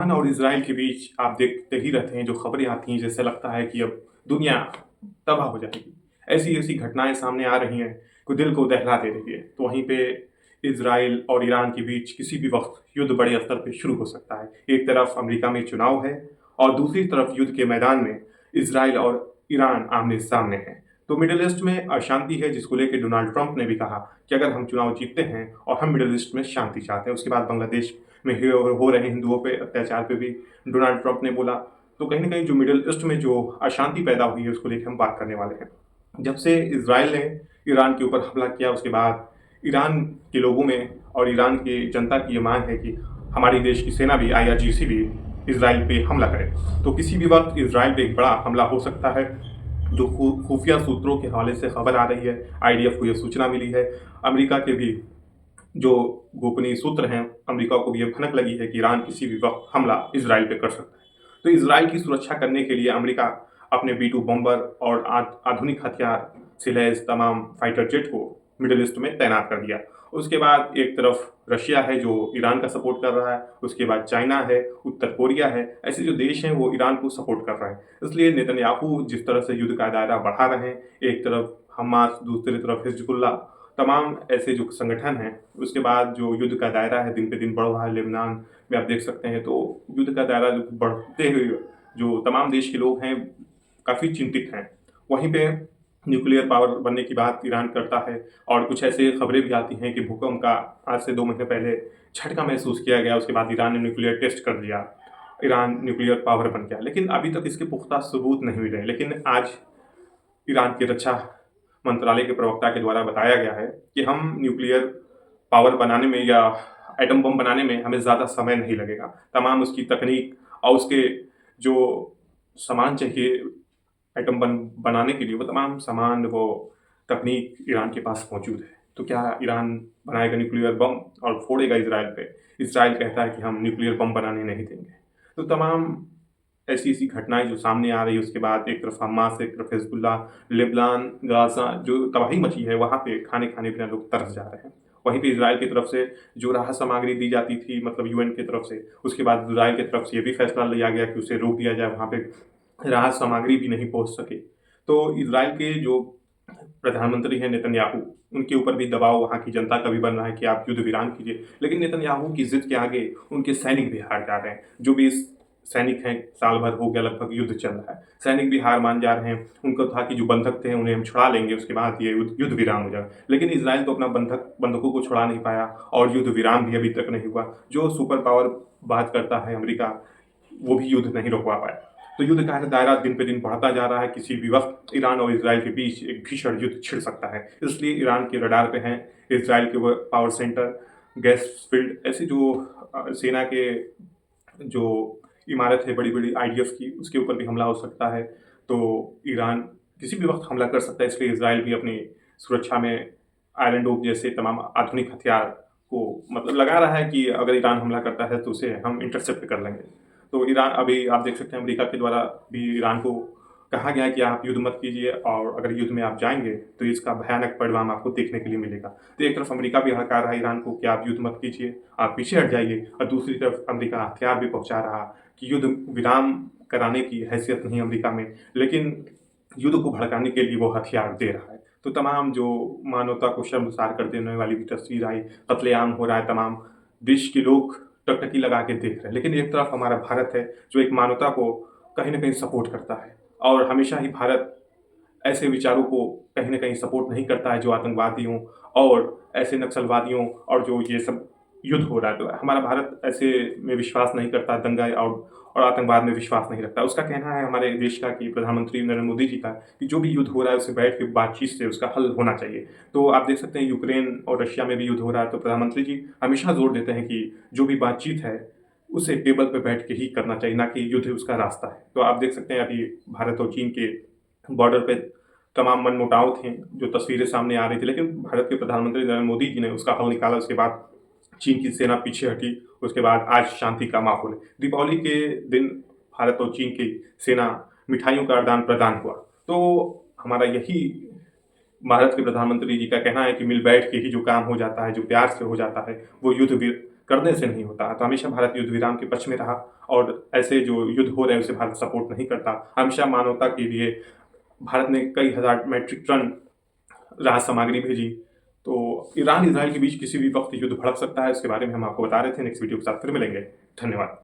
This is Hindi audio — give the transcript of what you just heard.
ईरान और इज़राइल के बीच आप देखते ही रहते हैं जो खबरें आती हैं, जैसे लगता है कि अब दुनिया तबाह हो जाएगी। ऐसी-ऐसी घटनाएँ सामने आ रही हैं, कि दिल को दहला दे रही है। तो वहीं पे इज़राइल और ईरान के बीच किसी भी वक़्त युद्ध बड़े स्तर पे शुरू हो सकता है। एक तरफ अमेरिका में चुनाव है और दूसरी तरफ युद्ध के मैदान में इज़राइल और ईरान आमने-सामने हैं। तो मिडल ईस्ट में अशांति है, जिसको लेके डोनाल्ड ट्रंप ने भी कहा कि अगर हम चुनाव जीतते हैं और हम मिडल ईस्ट में शांति चाहते हैं। उसके बाद बांग्लादेश में हो रहे हिंदुओं पे अत्याचार पे भी डोनाल्ड ट्रंप ने बोला। तो कहीं न कहीं जो मिडल ईस्ट में जो अशांति पैदा हुई है, उसको लेके हम बात करने वाले हैं। जब से इज़राइल ने ईरान के ऊपर हमला किया, उसके बाद ईरान के लोगों में और ईरान की जनता की ये मांग है कि हमारे देश की सेना भी, आईआरजीसी भी इज़राइल पे हमला करे। तो किसी भी वक़्त इज़राइल पे एक बड़ा हमला हो सकता है, जो खुफिया सूत्रों के हवाले से खबर आ रही है। आईडीएफ को ये सूचना मिली है। अमेरिका के भी जो गोपनीय सूत्र हैं, अमेरिका को भी ये भनक लगी है कि ईरान किसी भी वक़्त हमला इज़राइल पे कर सकता है। तो इज़राइल की सुरक्षा करने के लिए अमेरिका अपने बी-2 बम्बर और आधुनिक हथियार से लैस तमाम फाइटर जेट को मिडल ईस्ट में तैनात कर दिया। उसके बाद एक तरफ रशिया है जो ईरान का सपोर्ट कर रहा है, उसके बाद चाइना है, उत्तर कोरिया है, ऐसे जो देश हैं वो ईरान को सपोर्ट कर रहे हैं। इसलिए नेतन्याहू जिस तरह से युद्ध का दायरा बढ़ा रहे हैं, एक तरफ हमास, दूसरी तरफ हिज़्बुल्लाह, तमाम ऐसे जो संगठन हैं, उसके बाद जो युद्ध का दायरा है दिन पे दिन बढ़ रहा है। लेबनान में आप देख सकते हैं, तो युद्ध का दायरा जो बढ़ते हुए जो तमाम देश के लोग हैं, काफ़ी चिंतित हैं। वहीं पे न्यूक्लियर पावर बनने की बात ईरान करता है और कुछ ऐसे खबरें भी आती हैं कि भूकंप का आज से 2 महीने पहले झटका महसूस किया गया, उसके बाद ईरान ने न्यूक्लियर टेस्ट कर दिया। ईरान न्यूक्लियर पावर बन गया, लेकिन अभी तक इसके पुख्ता सबूत नहीं मिले। लेकिन आज ईरान की रक्षा मंत्रालय के प्रवक्ता के द्वारा बताया गया है कि हम न्यूक्लियर पावर बनाने में या एटम बम बनाने में हमें ज़्यादा समय नहीं लगेगा। तमाम उसकी तकनीक और उसके जो सामान चाहिए एटम बम बनाने के लिए, वो तमाम सामान, वो तकनीक ईरान के पास मौजूद है। तो क्या ईरान बनाएगा न्यूक्लियर बम और फोड़ेगा इज़राइल पे? इज़राइल कहता है कि हम न्यूक्लियर बम बनाने नहीं देंगे। तो तमाम ऐसी-ऐसी घटनाएँ जो सामने आ रही है, उसके बाद एक तरफ हमास, एक तरफ हिज़्बुल्लाह, लेबनान, गाज़ा जो तबाही मची है, वहाँ पे खाने खाने बिना लोग तरस जा रहे हैं। वहीं पे इज़राइल की तरफ से जो राहत सामग्री दी जाती थी, मतलब यूएन की तरफ से, उसके बाद इज़राइल की तरफ से ये भी फैसला लिया गया कि उसे रोक दिया जाए, वहाँ पे राहत सामग्री भी नहीं पहुँच सके। तो इज़राइल के जो प्रधानमंत्री हैं नेतन्याहू, उनके ऊपर भी दबाव वहाँ की जनता का भी बन रहा है कि आप युद्ध विराम कीजिए। लेकिन नेतन्याहू की ज़िद के आगे उनके सैनिक भी हार जा रहे हैं। जो भी सैनिक हैं, साल भर हो गया लगभग युद्ध चल रहा है। सैनिक भी हार मान जा रहे हैं। उनको था कि जो बंधक थे उन्हें हम छुड़ा लेंगे, उसके बाद ये युद्ध विराम हो जाएगा। लेकिन इज़राइल तो अपना बंधकों को छुड़ा नहीं पाया और युद्ध विराम भी अभी तक नहीं हुआ। जो सुपर पावर बात करता है अमेरिका, वो भी युद्ध नहीं रोकवा पाया। तो युद्ध का दायरा दिन पे दिन बढ़ता जा रहा है। किसी भी वक़्त ईरान और इज़राइल के बीच एक भीषण युद्ध छिड़ सकता है। इसलिए ईरान के रडार पे हैं इज़राइल के वो पावर सेंटर, गैस फ़ील्ड, ऐसे जो सेना के जो इमारत है बड़ी-बड़ी आईडीएफ की, उसके ऊपर भी हमला हो सकता है। तो ईरान किसी भी वक़्त हमला कर सकता है, इसलिए इज़राइल भी अपनी सुरक्षा में आयरन डोम जैसे तमाम आधुनिक हथियार को मतलब लगा रहा है कि अगर ईरान हमला करता है तो उसे हम इंटरसेप्ट कर लेंगे। तो ईरान, अभी आप देख सकते हैं अमेरिका के द्वारा भी ईरान को कहा गया है कि आप युद्ध मत कीजिए और अगर युद्ध में आप जाएँगे तो इसका भयानक परिणाम आपको देखने के लिए मिलेगा। तो एक तरफ अमेरिका भी हड़का रहा है ईरान को कि आप युद्ध मत कीजिए, आप पीछे हट जाइए, और दूसरी तरफ अमेरिका हथियार भी पहुँचा रहा कि युद्ध विराम कराने की हैसियत नहीं अमेरिका में, लेकिन युद्ध को भड़काने के लिए वो हथियार दे रहा है। तो तमाम जो मानवता को शर्मसार कर देने वाली भी तस्वीर आई, कत्लेआम हो रहा है, तमाम देश के लोग टकटकी लगा के देख रहे हैं। लेकिन एक तरफ हमारा भारत है जो एक मानवता को कहीं न कहीं सपोर्ट करता है, और हमेशा ही भारत ऐसे विचारों को कहीं न कहीं सपोर्ट नहीं करता है जो आतंकवादियों और ऐसे नक्सलवादियों और जो ये सब युद्ध हो रहा है। तो हमारा भारत ऐसे में विश्वास नहीं करता, दंगा और आतंकवाद में विश्वास नहीं रखता। उसका कहना है हमारे देश का कि प्रधानमंत्री नरेंद्र मोदी जी का कि जो भी युद्ध हो रहा है उसे बैठ के बातचीत से उसका हल होना चाहिए। तो आप देख सकते हैं यूक्रेन और रशिया में भी युद्ध हो रहा है, तो प्रधानमंत्री जी हमेशा ज़ोर देते हैं कि जो भी बातचीत है उसे टेबल पे बैठ के ही करना चाहिए, ना कि युद्ध उसका रास्ता है। तो आप देख सकते हैं अभी भारत और चीन के बॉर्डर पे तमाम मनमुटाव थे, जो तस्वीरें सामने आ रही थी, लेकिन भारत के प्रधानमंत्री नरेंद्र मोदी जी ने उसका हल निकाला। उसके बाद चीन की सेना पीछे हटी, उसके बाद आज शांति का माहौल है। दीपावली के दिन भारत और चीन की सेना मिठाइयों का आदान-प्रदान हुआ। तो हमारा यही भारत के प्रधानमंत्री जी का कहना है कि मिल बैठ के ही जो काम हो जाता है, जो प्यार से हो जाता है, वो युद्ध भी करने से नहीं होता। तो हमेशा भारत युद्ध विराम के पक्ष में रहा और ऐसे जो युद्ध हो रहे हैं उसे भारत सपोर्ट नहीं करता। हमेशा मानवता के लिए भारत ने कई हज़ार मेट्रिक टन राहत सामग्री भेजी। तो ईरान इजराइल के बीच किसी भी वक्त युद्ध भड़क सकता है, इसके बारे में हम आपको बता रहे थे। नेक्स्ट वीडियो के साथ फिर मिलेंगे। धन्यवाद।